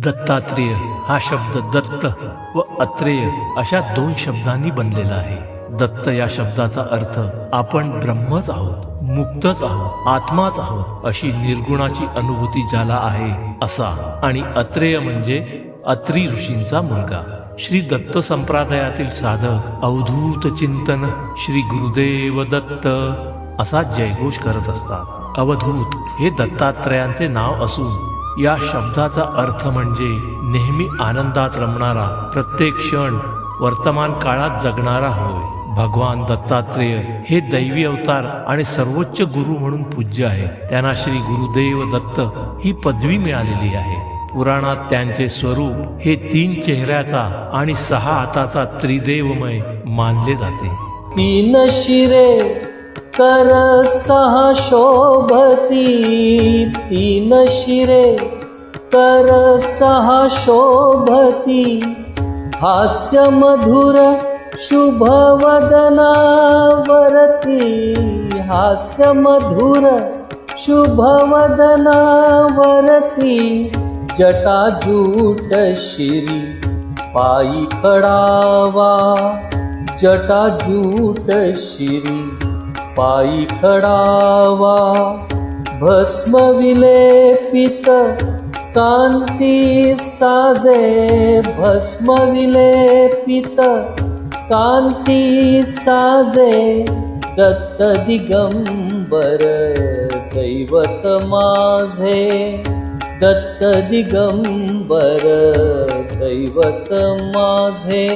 दत्तात्रेय हा शब्द दत्त व अत्रेय अशा दोन शब्दांनी बनलेला आहे. दत्त या शब्दाचा अर्थ आपण ब्रह्मच आहोत, मुक्तच आहोत, आत्माच आहोत अशी निर्गुणाची अनुभूती ज्याला आहे असा, आणि अत्रेय म्हणजे अत्री ऋषींचा मुलगा. श्री दत्त संप्रदायातील साधक अवधूत चिंतन श्री गुरुदेव दत्त असा जयघोष करत असतात. अवधूत हे दत्तात्रेयांचे नाव असून या शब्दाचा अर्थ म्हणजे नेहमी आनंदात रमणारा, प्रत्येक क्षण वर्तमान काळात जगणारा होय. भगवान दत्तात्रेय हे दैवी अवतार आणि सर्वोच्च गुरु म्हणून पूज्य आहे. त्यांना श्री गुरुदेव दत्त ही पदवी मिळालेली आहे. पुराणात त्यांचे स्वरूप हे 3 चेहऱ्याचा आणि 6 हाताचा त्रिदेवमय मानले जाते. 3 शिरे कर 6 शोभती, 3 शिरे कर 6 शोभती, हास्य मधुर शुभ वदना वरती, हास्य मधुर शुभ वदना वरती, जटाजूट शिरी पायी खडावा, जटाजूट शिरी पायी खडावा, भस्म विलेपित कांती साजे, भस्म विलेपित कांती साजे, दत्त दिगंबर दैवत माझे, दत्त दिगंबर दैवत माझे.